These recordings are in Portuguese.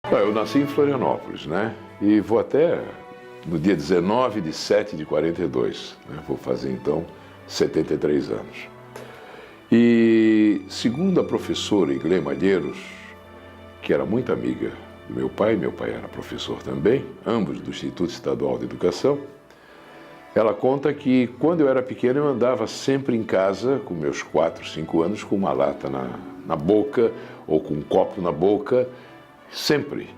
Eu nasci em Florianópolis, né? E vou até no dia 19 de 7 de 42, né? Vou fazer então 73 anos. E segundo a professora Iglê Malheiros, que era muito amiga do meu pai era professor também, ambos do Instituto Estadual de Educação, ela conta que quando eu era pequeno eu andava sempre em casa, com meus 4, 5 anos, com uma lata na boca ou com um copo na boca, sempre.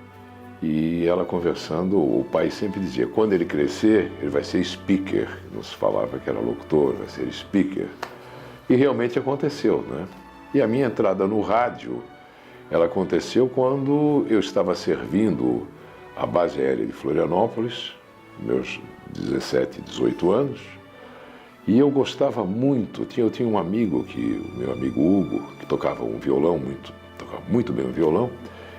E ela conversando, o pai sempre dizia, quando ele crescer, ele vai ser speaker. Não se falava que era locutor, vai ser speaker. E realmente aconteceu, né? E a minha entrada no rádio, ela aconteceu quando eu estava servindo a base aérea de Florianópolis, meus 17, 18 anos, e eu gostava muito, eu tinha um amigo, o meu amigo Hugo, que tocava um violão, tocava muito bem o violão,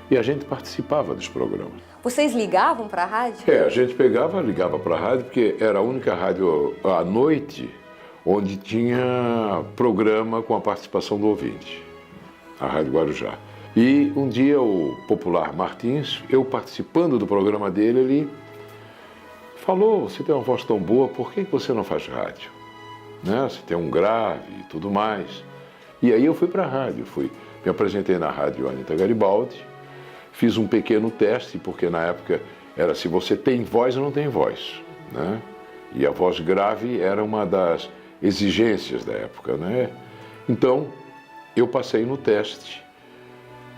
e a gente participava dos programas. Vocês ligavam para a rádio? A gente ligava para a rádio, porque era a única rádio à noite onde tinha programa com a participação do ouvinte, a Rádio Guarujá. E um dia o Popular Martins, eu participando do programa dele, ele falou, você tem uma voz tão boa, por que você não faz rádio? Né? Você tem um grave e tudo mais. E aí eu fui para a rádio, me apresentei na rádio Anita Garibaldi, fiz um pequeno teste, porque na época era se você tem voz ou não tem voz, né? E a voz grave era uma das exigências da época, né? Então, eu passei no teste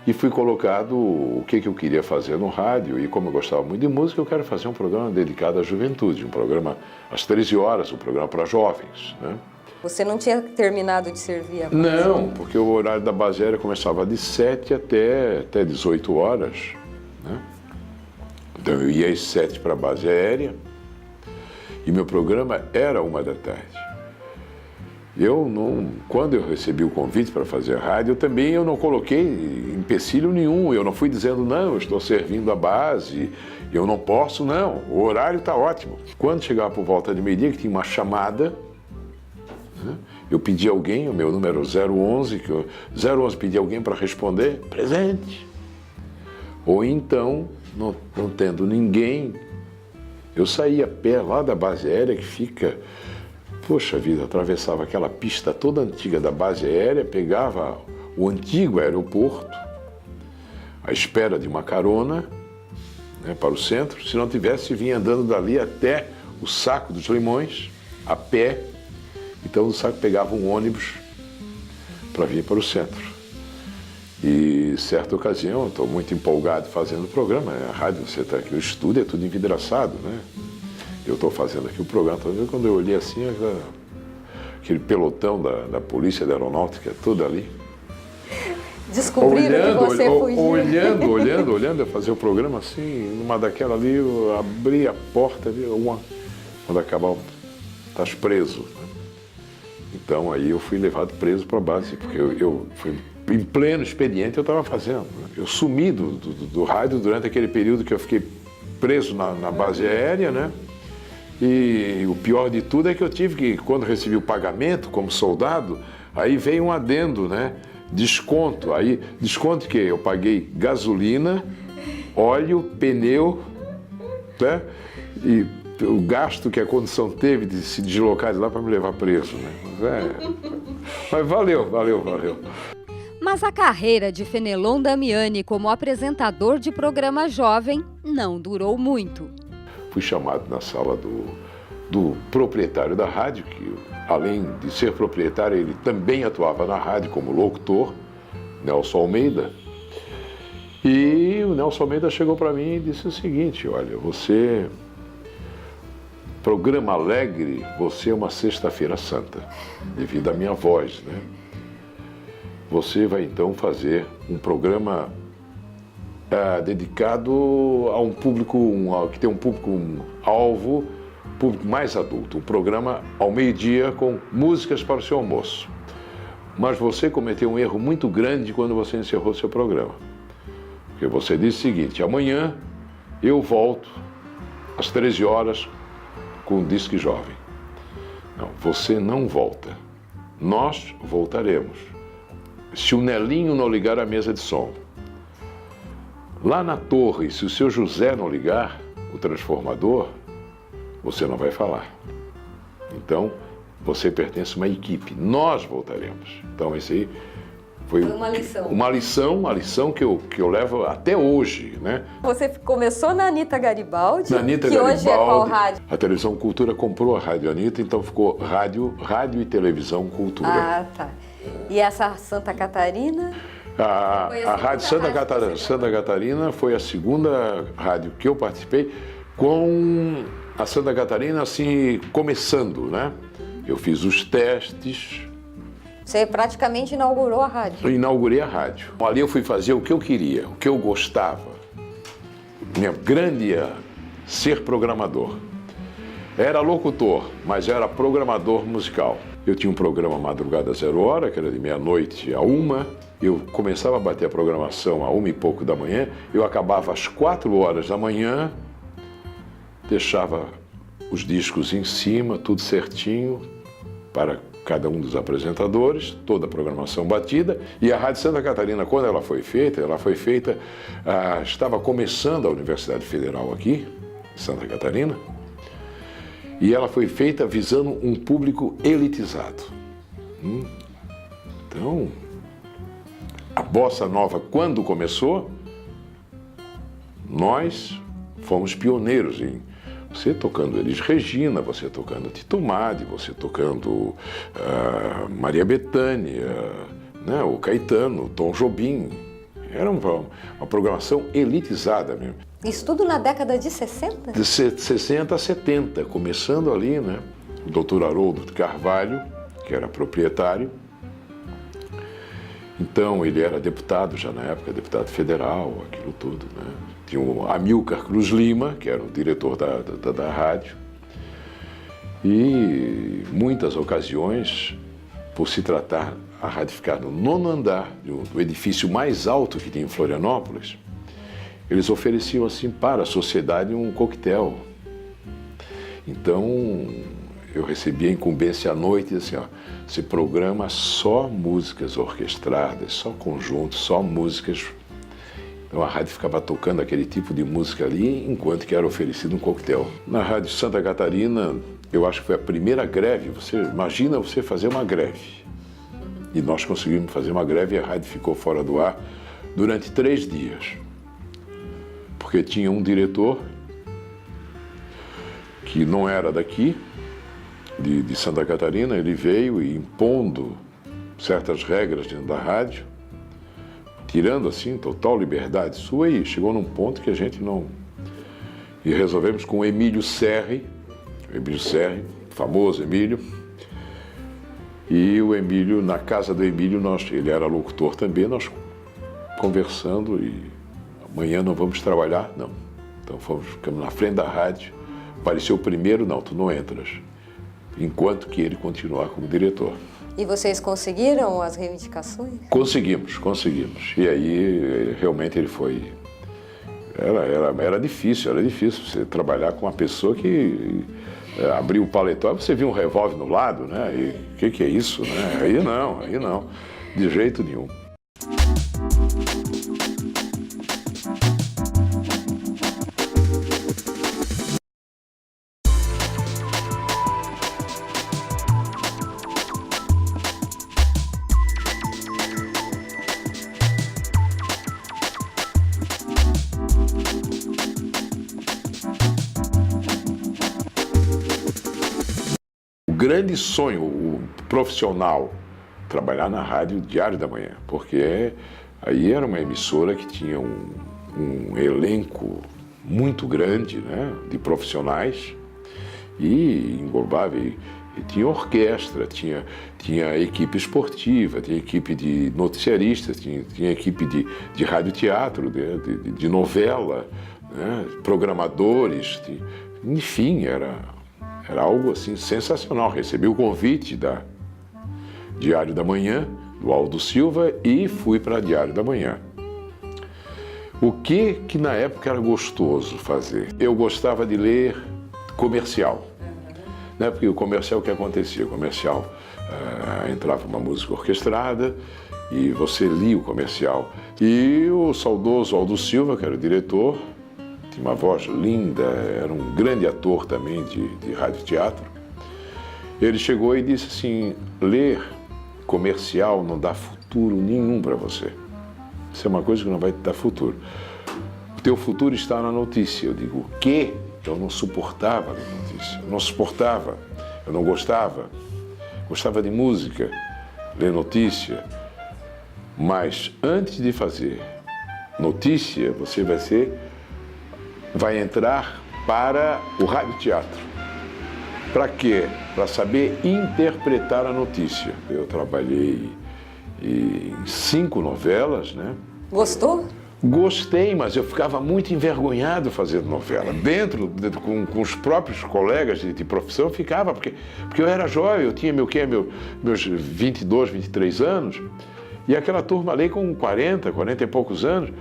e fui colocado o que eu queria fazer no rádio, e como eu gostava muito de música, eu quero fazer um programa dedicado à juventude, um programa às 13 horas, um programa para jovens, né? Você não tinha terminado de servir a base? Não, porque o horário da base aérea começava de 7 até 18 horas, né? Então eu ia às 7 para a base aérea e meu programa era 1 da tarde. Quando eu recebi o convite para fazer a rádio, eu não coloquei empecilho nenhum, eu não fui dizendo, não, eu estou servindo a base, eu não posso, não, o horário está ótimo. Quando chegava por volta de meio-dia, que tinha uma chamada, né, eu pedi alguém, o meu número 011, 011 pedi alguém para responder, presente. Ou então, não tendo ninguém, eu saía a pé lá da base aérea, que fica... Poxa vida, atravessava aquela pista toda antiga da base aérea, pegava o antigo aeroporto, à espera de uma carona, né, para o centro. Se não tivesse, vinha andando dali até o Saco dos Limões, a pé. Então, do Saco pegava um ônibus para vir para o centro. E, certa ocasião, estou muito empolgado fazendo o programa, né? A rádio, você está aqui, o estúdio é tudo envidraçado, né? Eu estou fazendo aqui o programa, quando eu olhei assim, aquele pelotão da Polícia da Aeronáutica, tudo ali. Descobriram que você fugiu. Olhando, eu fazia o programa assim, numa daquela ali, eu abri a porta, quando acabar, estás preso. Né? Então aí eu fui levado preso para a base, porque eu fui em pleno expediente, eu estava fazendo. Né? Eu sumi do rádio durante aquele período que eu fiquei preso na base aérea, né? E o pior de tudo é que eu tive que, quando recebi o pagamento como soldado, aí veio um adendo, né? Desconto. Aí, desconto que eu paguei gasolina, óleo, pneu, né? E o gasto que a condução teve de se deslocar de lá para me levar preso, né? Mas valeu. Mas a carreira de Fenelon Damiani como apresentador de programa jovem não durou muito. Fui chamado na sala do proprietário da rádio, que além de ser proprietário, ele também atuava na rádio como locutor, Nelson Almeida. E o Nelson Almeida chegou para mim e disse o seguinte, olha, você, programa alegre, você é uma sexta-feira santa, devido à minha voz, né? Você vai então fazer um programa dedicado a um público, que tem um público-alvo, público mais adulto, um programa ao meio-dia com músicas para o seu almoço. Mas você cometeu um erro muito grande quando você encerrou seu programa. Porque você disse o seguinte, amanhã eu volto às 13 horas com o Disque Jovem. Não, você não volta. Nós voltaremos. Se o Nelinho não ligar a mesa de som. Lá na torre, se o seu José não ligar o transformador, você não vai falar. Então, você pertence a uma equipe. Nós voltaremos. Então, esse aí foi uma lição. Uma lição que eu levo até hoje, né? Você começou na Anitta Garibaldi, Hoje é qual rádio? A Televisão Cultura comprou a Rádio Anitta, então ficou Rádio e Televisão Cultura. Ah, tá. E essa Santa Catarina? A Rádio Santa Catarina foi a segunda rádio que eu participei, com a Santa Catarina assim, começando, né? Eu fiz os testes. Você praticamente inaugurou a rádio. Eu inaugurei a rádio. Ali eu fui fazer o que eu queria, o que eu gostava. Minha grande ia ser programador. Era locutor, mas era programador musical. Eu tinha um programa Madrugada 0 Hora, que era de meia-noite a 1. Eu começava a bater a programação a 1 e pouco da manhã. Eu acabava às 4 horas da manhã, deixava os discos em cima, tudo certinho, para cada um dos apresentadores, toda a programação batida. E a Rádio Santa Catarina, quando ela foi feita, estava começando a Universidade Federal aqui, Santa Catarina, e ela foi feita visando um público elitizado. Então, a Bossa Nova, quando começou, nós fomos pioneiros em você tocando Elis Regina, você tocando Tito Madi, você tocando Maria Bethânia, né, o Caetano, o Tom Jobim. Era uma programação elitizada mesmo. Isso tudo na década de 60? De 60 a 70, começando ali, né? O doutor Haroldo de Carvalho, que era proprietário. Então, ele era deputado já na época, deputado federal, aquilo tudo, né? Tinha o Amilcar Cruz Lima, que era o diretor da rádio. E muitas ocasiões, por se tratar a rádio ficar no 9º andar do edifício mais alto que tinha em Florianópolis, eles ofereciam assim para a sociedade um coquetel. Então, eu recebi a incumbência à noite, assim, ó, se programa só músicas orquestradas, só conjuntos, só músicas. Então a rádio ficava tocando aquele tipo de música ali, enquanto que era oferecido um coquetel. Na Rádio Santa Catarina, eu acho que foi a primeira greve. Você imagina você fazer uma greve. E nós conseguimos fazer uma greve e a rádio ficou fora do ar durante 3 dias. Porque tinha um diretor que não era daqui, de Santa Catarina, ele veio impondo certas regras dentro da rádio, tirando assim total liberdade sua, e chegou num ponto que a gente não... E resolvemos com o Emílio Serri, famoso Emílio, e o Emílio, na casa do Emílio, ele era locutor também, nós conversando, e amanhã não vamos trabalhar, não. Então ficamos na frente da rádio, apareceu o primeiro, não, tu não entras, enquanto que ele continuar como diretor. E vocês conseguiram as reivindicações? Conseguimos. E aí, realmente, ele foi... Era difícil você trabalhar com uma pessoa que abriu o paletó e você viu um revólver no lado, né? E o que é isso, né? Aí não, de jeito nenhum. O grande sonho, o profissional, trabalhar na rádio Diário da Manhã, porque aí era uma emissora que tinha um elenco muito grande, né, de profissionais, e englobava, e tinha orquestra, tinha equipe esportiva, tinha equipe de noticiaristas, tinha equipe de radioteatro, de novela, né, programadores, enfim, era algo assim sensacional. Recebi o convite da Diário da Manhã, do Aldo Silva, e fui para Diário da Manhã. O que na época era gostoso fazer? Eu gostava de ler comercial. Né? Porque o comercial, o que acontecia? O comercial entrava uma música orquestrada e você lia o comercial. E o saudoso Aldo Silva, que era o diretor, tinha uma voz linda, era um grande ator também de rádio e teatro. Ele chegou e disse assim: ler comercial não dá futuro nenhum para você. Isso é uma coisa que não vai te dar futuro. O teu futuro está na notícia. Eu digo: o quê? Eu não suportava ler notícia. Eu não suportava. Eu não gostava. Gostava de música, ler notícia. Mas antes de fazer notícia, você vai entrar para o rádio-teatro. Para quê? Para saber interpretar a notícia. Eu trabalhei em 5 novelas, né? Gostou? Gostei, mas eu ficava muito envergonhado fazendo novela. Com os próprios colegas de profissão, eu ficava, porque eu era jovem, eu tinha meus 22, 23 anos, e aquela turma ali com 40 e poucos anos,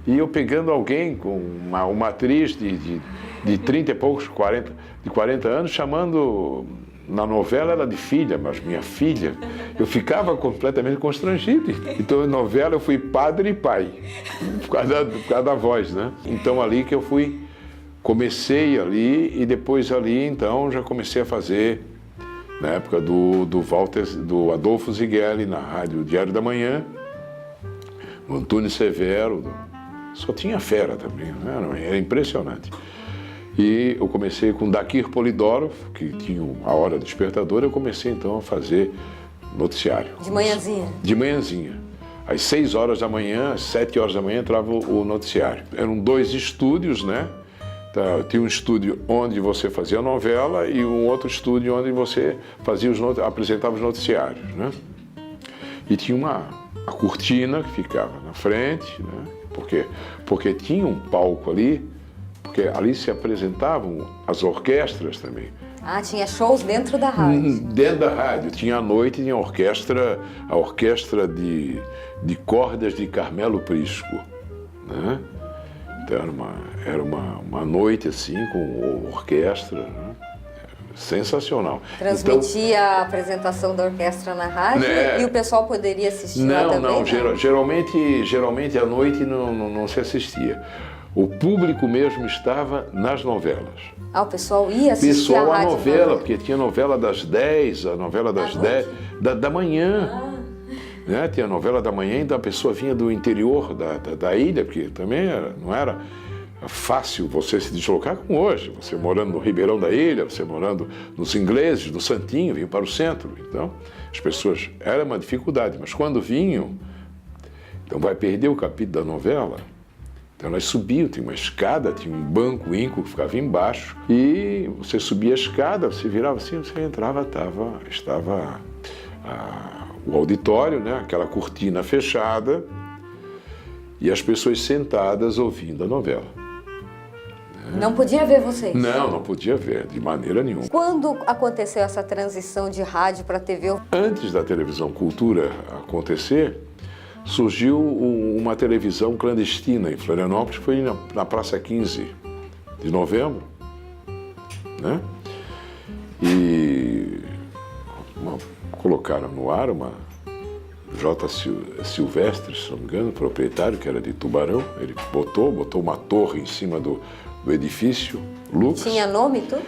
e eu pegando alguém com uma atriz de 30 e poucos, 40 anos, chamando na novela ela de filha, mas minha filha, eu ficava completamente constrangido. Então, na novela eu fui padre e pai, por causa da voz, né? Então, ali que eu comecei ali, e depois ali, então, já comecei a fazer, na época do Adolfo Zigueli, na rádio Diário da Manhã, no Antônio Severo, só tinha fera também, né? Era impressionante. E eu comecei com Dakir Polidoro, que tinha a hora despertadora, eu comecei então a fazer noticiário. De manhãzinha? De manhãzinha. Às 6 horas da manhã, às 7 horas da manhã entrava o noticiário. Eram 2 estúdios, né? Tinha um estúdio onde você fazia a novela e um outro estúdio onde você apresentava os noticiários, né? E tinha a cortina que ficava na frente, né? Porque tinha um palco ali, porque ali se apresentavam as orquestras também. Ah, tinha shows dentro da rádio? Dentro da rádio. Tinha à noite, tinha a orquestra de cordas de Carmelo Prisco, né? Então era uma noite assim, com orquestra, né? Sensacional. Transmitia a apresentação da orquestra na rádio, né? E o pessoal poderia assistir lá também? Não, geralmente à noite não se assistia. O público mesmo estava nas novelas. Ah, o pessoal ia assistir a rádio? Novela, porque tinha novela das 10, a novela das 10, da manhã. Né? Tinha a novela da manhã, então a pessoa vinha do interior da ilha, porque também não era fácil você se deslocar como hoje. Você morando no Ribeirão da Ilha, você morando nos Ingleses, no Santinho, vinham para o centro. Então, as pessoas, era uma dificuldade, mas quando vinham, então vai perder o capítulo da novela. Então elas subiam, tinha uma escada, tinha um banco ínco que ficava embaixo, e você subia a escada, você virava assim, você entrava, estava o auditório, né, aquela cortina fechada, e as pessoas sentadas ouvindo a novela. Não podia ver vocês? Não podia ver, de maneira nenhuma. Quando aconteceu essa transição de rádio para TV? Antes da televisão Cultura acontecer, surgiu uma televisão clandestina em Florianópolis, que foi na Praça 15 de Novembro, né? E colocaram no ar uma J. Silvestre, se não me engano, proprietário, que era de Tubarão. Ele botou uma torre em cima do edifício, Lucas. Tinha nome e tudo?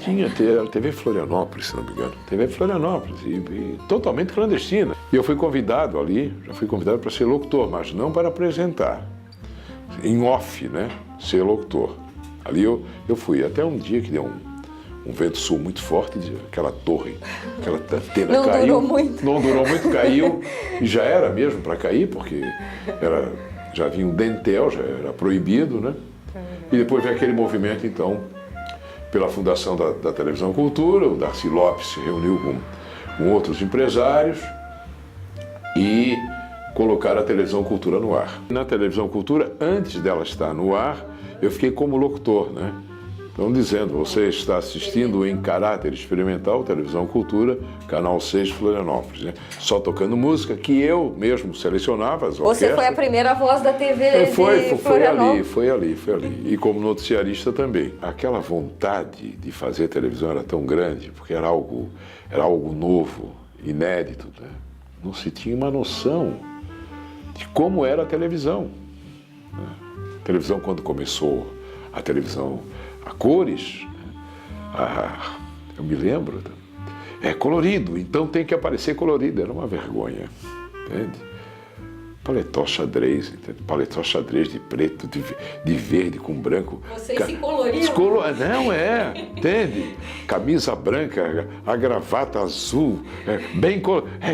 Tinha, TV Florianópolis, se não me engano. TV Florianópolis, e totalmente clandestina. E eu fui convidado ali, já fui convidado para ser locutor, mas não para apresentar. Em off, né? Ser locutor. Ali eu fui, até um dia que deu um vento sul muito forte, aquela torre, aquela antena caiu. Não durou muito, caiu. E já era mesmo para cair, porque já vinha um dentel, já era proibido, né? E depois veio aquele movimento, então, pela fundação da Televisão Cultura, o Darcy Lopes se reuniu com outros empresários e colocaram a Televisão Cultura no ar. Na Televisão Cultura, antes dela estar no ar, eu fiquei como locutor, né? Então, dizendo, você está assistindo em caráter experimental, Televisão Cultura, Canal 6 Florianópolis, né? Só tocando música que eu mesmo selecionava as orquestras. Você foi a primeira voz da TV de Florianópolis. Foi ali. E como noticiarista também. Aquela vontade de fazer televisão era tão grande, porque era algo novo, inédito, né? Não se tinha uma noção de como era a televisão. A televisão, quando começou a televisão a cores, eu me lembro, é colorido, então tem que aparecer colorido, era uma vergonha, entende? Paletó xadrez, entende? Paletó xadrez de preto, de verde com branco. Vocês se coloriam? Não entende? Camisa branca, a gravata azul,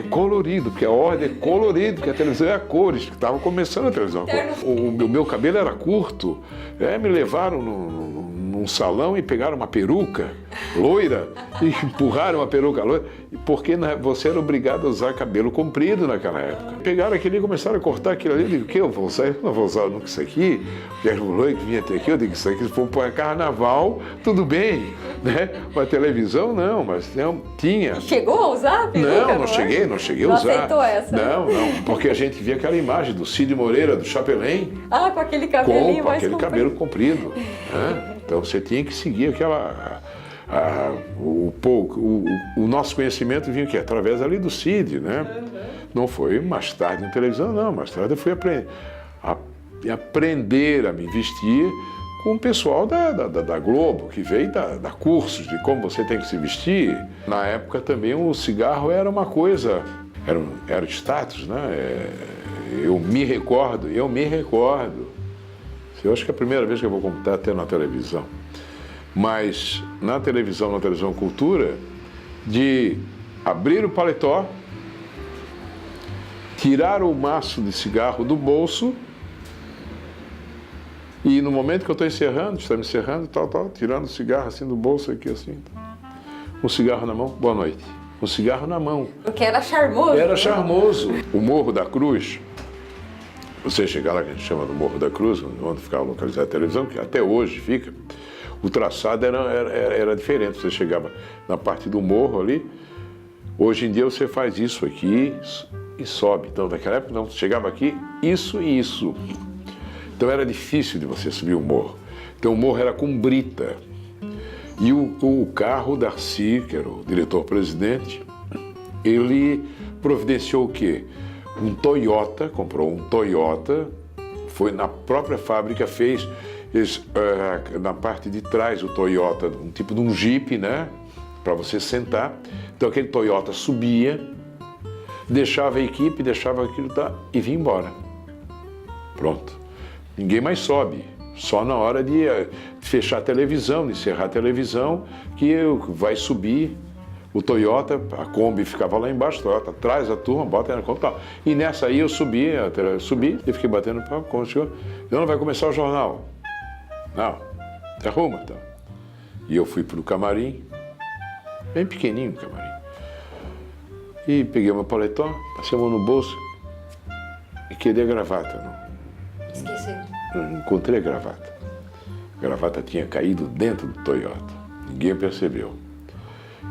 colorido, porque a ordem é colorido, porque a televisão é a cores, que estava começando a televisão. O meu cabelo era curto, me levaram num salão e pegaram uma peruca loira e empurraram uma peruca loira, porque você era obrigado a usar cabelo comprido naquela época. Pegaram aquilo e começaram a cortar aquilo ali. Eu digo, o que eu vou usar? Eu não vou usar nunca isso aqui. Era um loiro que vinha até aqui. Eu digo, isso aqui, se for para carnaval, tudo bem, né? Para televisão, não, mas tinha. Chegou a usar a peruca? Não cheguei a usar. Não aceitou essa? Não, porque a gente via aquela imagem do Cid Moreira, do Chapelin. Com aquele cabelinho mais comprido. Cabelo comprido. Né? Então você tinha que seguir aquela... O nosso conhecimento vinha através ali do Cid, né? Não foi mais tarde na televisão, não. Mais tarde eu fui aprender a me vestir com o pessoal da Globo, que veio dar cursos de como você tem que se vestir. Na época também o cigarro era uma coisa, era status, né? Eu me recordo. Eu acho que é a primeira vez que eu vou contar até na televisão. Mas na televisão Cultura, de abrir o paletó, tirar o maço de cigarro do bolso e no momento que eu estou me encerrando, tirando o cigarro assim do bolso aqui assim, um cigarro na mão, boa noite, um cigarro na mão. Porque era charmoso. Era charmoso. O Morro da Cruz, você chegar lá, que a gente chama do Morro da Cruz, onde ficava localizada a televisão, que até hoje fica, o traçado era diferente. Você chegava na parte do morro ali, hoje em dia você faz isso aqui e sobe. Então naquela época não, você chegava aqui, isso e isso. Então era difícil de você subir o morro. Então o morro era com brita. E o carro, Darcy, que era o diretor-presidente, ele providenciou o quê? Comprou um Toyota, foi na própria fábrica, fez na parte de trás o Toyota, um tipo de um Jeep, né? Para você sentar. Então aquele Toyota subia, deixava a equipe, deixava aquilo e vinha embora. Pronto. Ninguém mais sobe. Só na hora de fechar a televisão, de encerrar a televisão, que vai subir o Toyota, a Kombi ficava lá embaixo, o Toyota traz a turma, bota na conta. E nessa aí eu subi e fiquei batendo papo, quando chegou, não vai começar o jornal. Não, te arruma, então. E eu fui pro camarim, bem pequenininho o camarim. E peguei meu paletó, passei a mão no bolso e queria a gravata. Não. Esqueci. Não encontrei a gravata. A gravata tinha caído dentro do Toyota. Ninguém percebeu.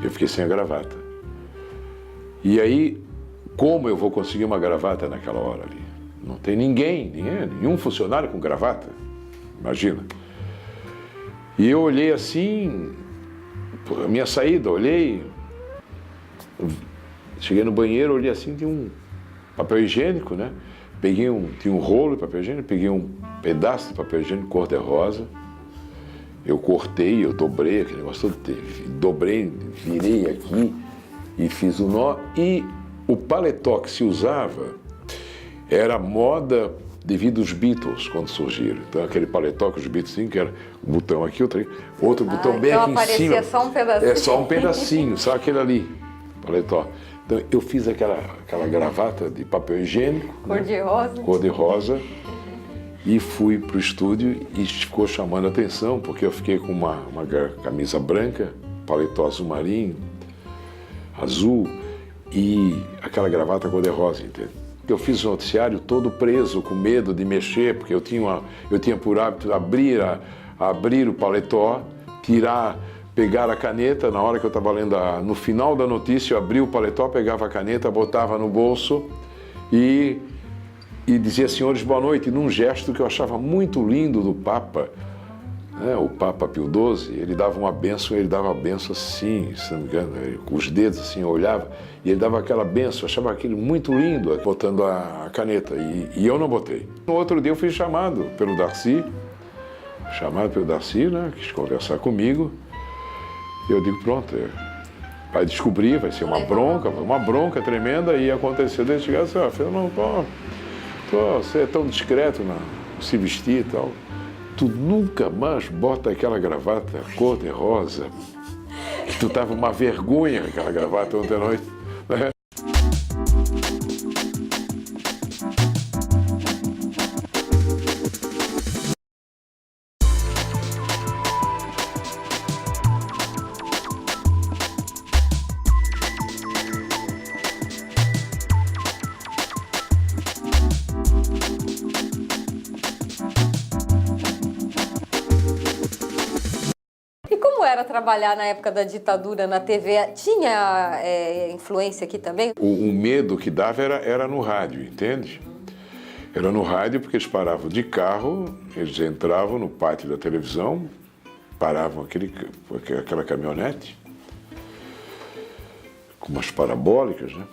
Eu fiquei sem a gravata. E aí, como eu vou conseguir uma gravata naquela hora ali? Não tem nenhum funcionário com gravata. Imagina. E eu olhei assim, a minha saída, cheguei no banheiro, olhei assim, tinha um papel higiênico, né? Tinha um rolo de papel higiênico, peguei um pedaço de papel higiênico cor-de-rosa, eu cortei, eu dobrei aquele negócio todo, dobrei, virei aqui e fiz o nó. E o paletó que se usava era moda devido aos Beatles, quando surgiram. Então, aquele paletó que os Beatles tinham, que era um botão aqui, outro botão bem aqui em cima. Então só um pedacinho. É só um pedacinho, só aquele ali, paletó. Então, eu fiz aquela gravata de papel higiênico. Cor-de-rosa. Né? Cor-de-rosa. E fui para o estúdio e ficou chamando a atenção, porque eu fiquei com uma camisa branca, paletó azul marinho, azul, e aquela gravata cor-de-rosa, entende? Eu fiz o noticiário todo preso, com medo de mexer, porque eu tinha por hábito abrir o paletó, pegar a caneta, na hora que eu estava lendo, no final da notícia, eu abria o paletó, pegava a caneta, botava no bolso e dizia, senhores, boa noite, num gesto que eu achava muito lindo do Papa, né, o Papa Pio XII, ele dava uma bênção, assim, se não me engano, com os dedos assim, eu olhava, e ele dava aquela bênção, eu achava aquilo muito lindo, botando a caneta, e eu não botei. No outro dia eu fui chamado pelo Darcy, né, quis conversar comigo, e eu digo, pronto, vai descobrir, vai ser uma bronca tremenda, e aconteceu desde chegar assim, eu não você é tão discreto, não se vestir e tal. Tu nunca mais bota aquela gravata cor-de-rosa. Tu tava uma vergonha aquela gravata ontem à noite. Né? Como era trabalhar na época da ditadura na TV? Tinha influência aqui também? O medo que dava era no rádio, entende? Era no rádio porque eles paravam de carro, eles entravam no pátio da televisão, paravam aquela caminhonete, com umas parabólicas, né?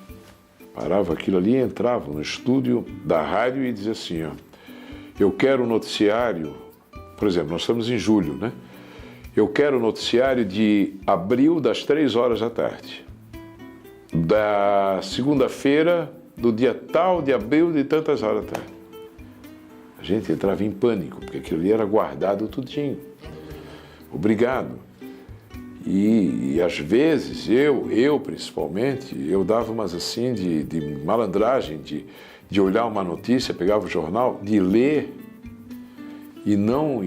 Parava aquilo ali, entravam no estúdio da rádio e dizia assim, ó, eu quero o noticiário, por exemplo, nós estamos em julho, né? Eu quero o noticiário de abril das 3 horas da tarde. Da segunda-feira, do dia tal de abril de tantas horas da tarde. A gente entrava em pânico, porque aquilo ali era guardado tudinho. Obrigado. E às vezes, eu principalmente, eu dava umas assim de malandragem, de olhar uma notícia, pegava o jornal, de ler e não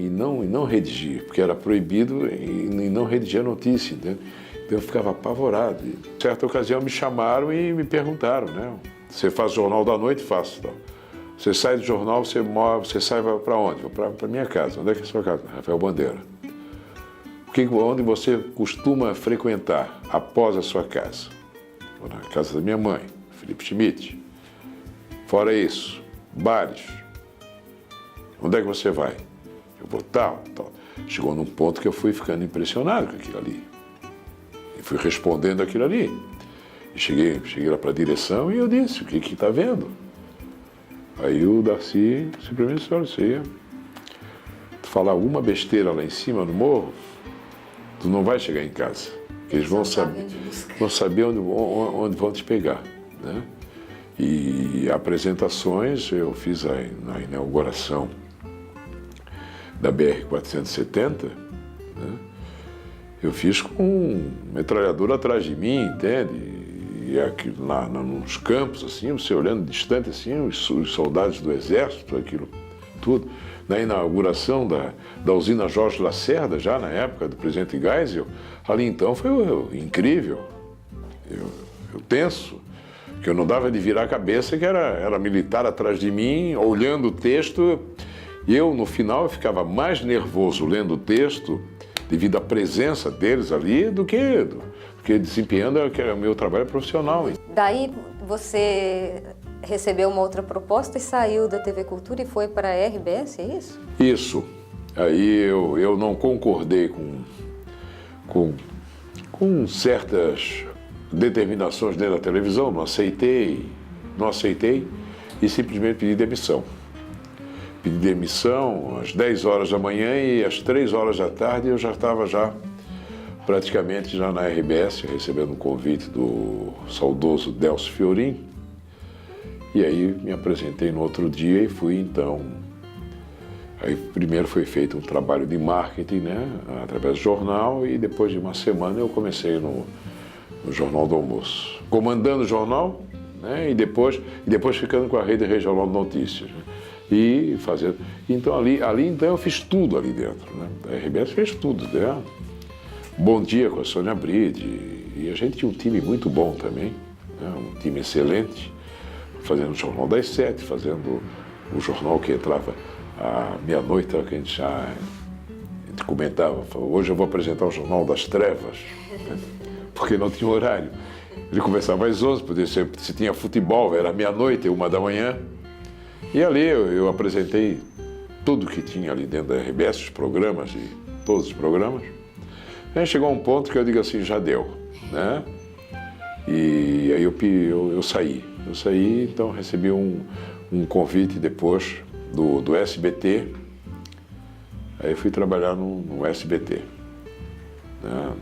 redigir, porque era proibido e não redigir a notícia, entende? Então eu ficava apavorado. E, em certa ocasião me chamaram e me perguntaram, né? Você faz jornal da noite? Faço. Então. Você sai do jornal, você sai para onde? Vou para minha casa. Onde é que é a sua casa? Rafael Bandeira. Onde você costuma frequentar após a sua casa? Vou na casa da minha mãe, Felipe Schmidt. Fora isso, bares. Onde é que você vai? Eu vou tal. Chegou num ponto que eu fui ficando impressionado com aquilo ali. E fui respondendo aquilo ali. E cheguei lá para a direção e eu disse, o que está vendo? Aí o Darcy simplesmente disse, olha, você ia falar alguma besteira lá em cima no morro, tu não vai chegar em casa. Eles vão saber onde vão te pegar, né? E apresentações, eu fiz na inauguração da BR-470, né? Eu fiz com um metralhador atrás de mim, entende? E aqui, lá nos campos, assim, você olhando distante, assim, os soldados do exército, aquilo tudo. Na inauguração da usina Jorge Lacerda, já na época do presidente Geisel, ali então foi incrível. Eu tenso, que eu não dava de virar a cabeça, que era militar atrás de mim, olhando o texto. E eu, no final, eu ficava mais nervoso lendo o texto, devido à presença deles ali, do que desempenhando o meu trabalho profissional. Daí você recebeu uma outra proposta e saiu da TV Cultura e foi para a RBS, é isso? Isso. Aí eu não concordei com certas determinações dentro da televisão, não aceitei e simplesmente pedi demissão. Pedi demissão às 10 horas da manhã e às 3 horas da tarde eu já estava praticamente na RBS, recebendo um convite do saudoso Delcio Fiorin. E aí me apresentei no outro dia e fui então. Aí primeiro foi feito um trabalho de marketing, né, através do jornal, e depois de uma semana eu comecei no Jornal do Almoço, comandando o jornal, né, e depois ficando com a Rede Regional de Notícias, né, e fazendo. Então ali então eu fiz tudo ali dentro, né? A RBS fez tudo, né? Bom Dia com a Sônia Bride, e a gente tinha um time muito bom também, né, um time excelente, fazendo o Jornal das 7, fazendo o jornal que entrava à meia-noite, que a gente comentava, hoje eu vou apresentar o Jornal das Trevas, né? Porque não tinha horário. Ele começava às 11, podia ser, se tinha futebol, era meia-noite, 1 da manhã. E ali eu apresentei tudo que tinha ali dentro da RBS, os programas e todos os programas. Aí chegou a um ponto que eu digo assim, já deu, né? E aí eu saí. Eu saí, então recebi um convite depois do SBT. Aí fui trabalhar no SBT, né?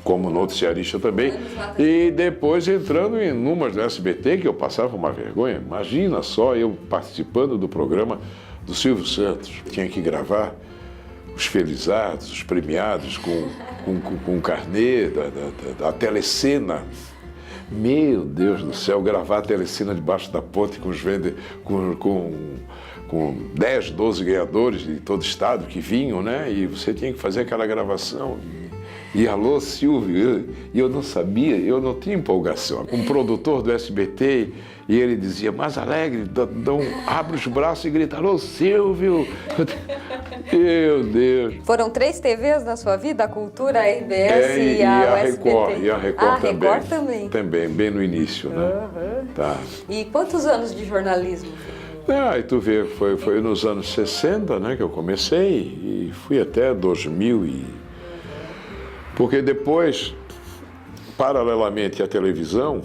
Como noticiarista também. E depois entrando em números do SBT, que eu passava uma vergonha. Imagina só eu participando do programa do Silvio Santos. Tinha que gravar os felizados, os premiados com carnê da telecena. Meu Deus do céu, gravar a telecena debaixo da ponte com 10, 12 ganhadores de todo o estado que vinham, né? E você tinha que fazer aquela gravação. E alô, Silvio, e eu não sabia, eu não tinha empolgação. Um produtor do SBT, e ele dizia, mais alegre, abre os braços e grita, alô, Silvio. Meu Deus. Foram 3 TVs na sua vida? A Cultura, a RBS e a SBT? E a Record também. Record também. Também, bem no início, né? Uhum. Tá. E quantos anos de jornalismo? Aí tu vê, foi nos anos 60, né, que eu comecei, e fui até 2000 Porque depois, paralelamente à televisão,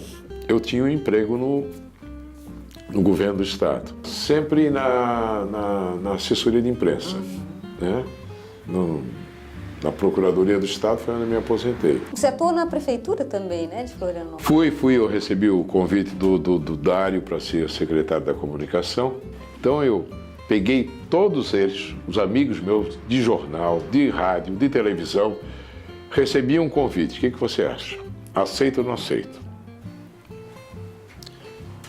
eu tinha um emprego no governo do estado. Sempre na assessoria de imprensa, né? Na Procuradoria do Estado foi onde eu me aposentei. Você atuou na prefeitura também, né, de Florianópolis? Fui, eu recebi o convite do Dário para ser secretário da comunicação. Então eu peguei todos eles, os amigos meus de jornal, de rádio, de televisão, recebi um convite. O que você acha? Aceito ou não aceito?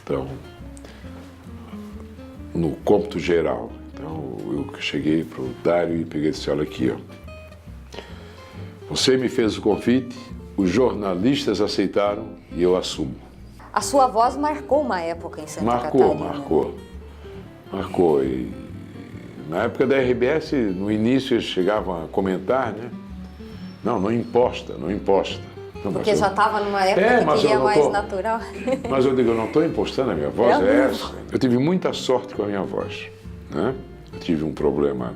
Então, no cômputo geral, então eu cheguei para o Dário e peguei e disse, olha aqui, ó. Você me fez o convite, os jornalistas aceitaram e eu assumo. A sua voz marcou uma época em Santa Catarina. Marcou. E na época da RBS, no início eles chegavam a comentar, né? Não imposta. Não, porque já estava numa época que ia mais natural. Mas eu digo, eu não estou impostando a minha voz, é essa. Eu tive muita sorte com a minha voz, né? Eu tive um problema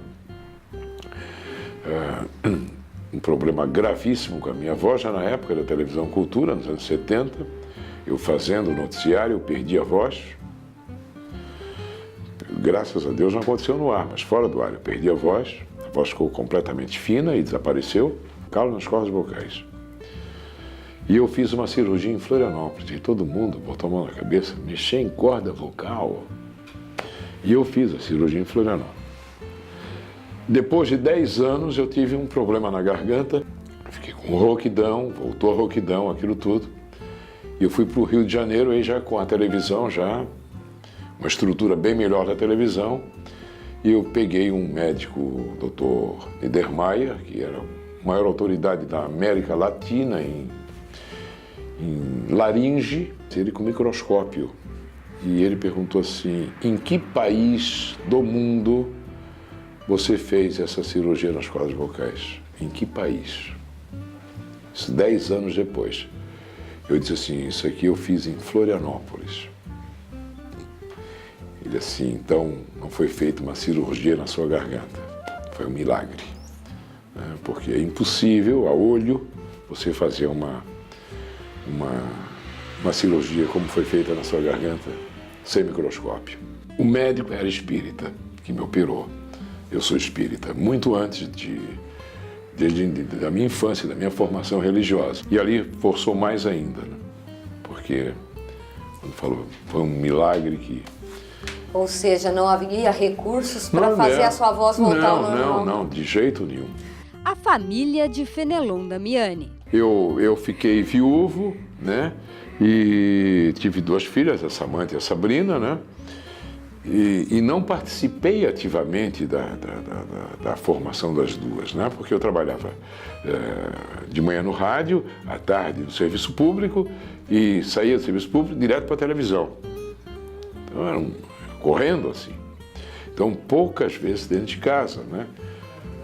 gravíssimo com a minha voz, já na época da televisão Cultura, nos anos 70. Eu fazendo o noticiário, eu perdi a voz. Graças a Deus não aconteceu no ar, mas fora do ar eu perdi a voz ficou completamente fina e desapareceu, calo nas cordas vocais. E eu fiz uma cirurgia em Florianópolis, e todo mundo botou a mão na cabeça, mexer em corda vocal. E eu fiz a cirurgia em Florianópolis. Depois de 10 anos eu tive um problema na garganta, fiquei com rouquidão, voltou a rouquidão, aquilo tudo. E eu fui para o Rio de Janeiro, aí já com a televisão, já uma estrutura bem melhor da televisão. E eu peguei um médico, o Dr. Niedermayer, que era a maior autoridade da América Latina em laringe, ele com microscópio. E ele perguntou assim, em que país do mundo você fez essa cirurgia nas cordas vocais? Em que país? Isso 10 anos depois. Eu disse assim, isso aqui eu fiz em Florianópolis. Ele assim, então não foi feita uma cirurgia na sua garganta, foi um milagre. Porque é impossível, a olho, você fazer uma cirurgia como foi feita na sua garganta, sem microscópio. O médico era espírita, que me operou. Eu sou espírita, muito antes da minha infância, da minha formação religiosa. E ali forçou mais ainda, né? Porque, quando falou, foi um milagre que... Ou seja, não havia recursos para fazer a sua voz voltar ao normal? Não, de jeito nenhum. A família de Fenelon Damiani. Eu fiquei viúvo, né? E tive 2 filhas, a Samantha e a Sabrina, né? E não participei ativamente da formação das 2, né? Porque eu trabalhava de manhã no rádio, à tarde no serviço público e saía do serviço público direto para a televisão. Então era correndo assim. Então poucas vezes dentro de casa, né?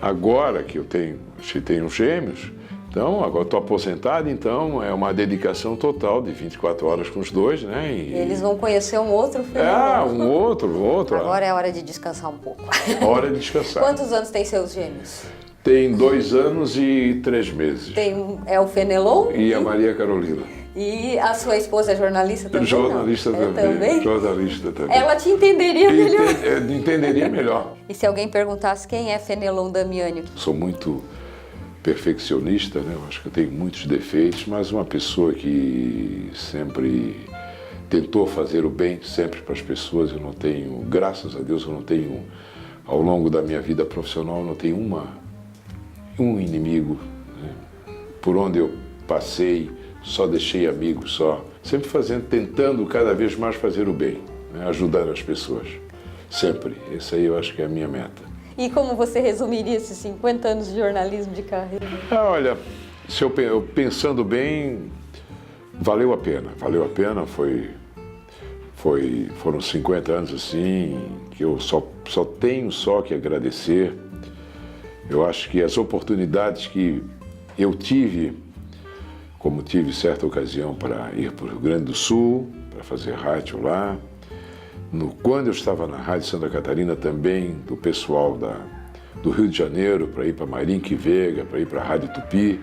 Agora que eu tenho gêmeos, Então, agora estou aposentado, então é uma dedicação total de 24 horas com os dois, né? E eles vão conhecer um outro Fenelon. Um outro. Agora é a hora de descansar um pouco. Hora de descansar. Quantos anos tem seus gêmeos? Tem 2 anos e 3 meses. É o Fenelon? E a Maria Carolina. E a sua esposa é jornalista também? Jornalista também. Jornalista também. Ela te entenderia melhor. Entenderia melhor. E se alguém perguntasse quem é Fenelon Damiani? Sou muito perfeccionista, né? Eu acho que eu tenho muitos defeitos, mas uma pessoa que sempre tentou fazer o bem sempre para as pessoas. Eu não tenho, graças a Deus, eu não tenho, ao longo da minha vida profissional, eu não tenho um inimigo, né? Por onde eu passei, só deixei amigos, sempre tentando cada vez mais fazer o bem, né? Ajudar as pessoas, sempre. Essa aí eu acho que é a minha meta. E como você resumiria esses 50 anos de jornalismo de carreira? Olha, se eu pensando bem, valeu a pena, foram 50 anos assim, que eu só tenho que agradecer. Eu acho que as oportunidades que eu tive, como tive certa ocasião para ir para o Rio Grande do Sul, para fazer rádio lá, quando eu estava na Rádio Santa Catarina também, do pessoal do Rio de Janeiro, para ir para Marinque Veiga, para ir para a Rádio Tupi,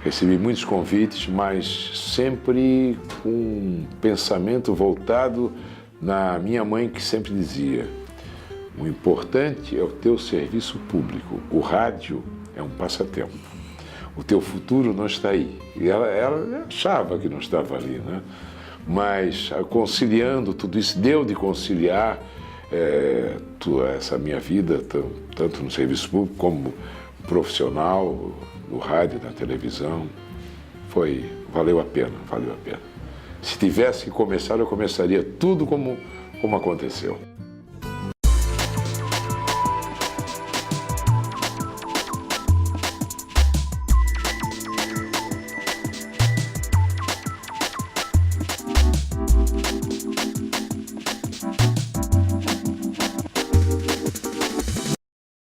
recebi muitos convites, mas sempre com um pensamento voltado na minha mãe, que sempre dizia: o importante é o teu serviço público, o rádio é um passatempo, o teu futuro não está aí. E ela achava que não estava ali, né? Mas conciliando tudo isso, deu de conciliar toda essa minha vida, tanto no serviço público como profissional, no rádio, na televisão. Valeu a pena. Se tivesse que começar, eu começaria tudo como aconteceu.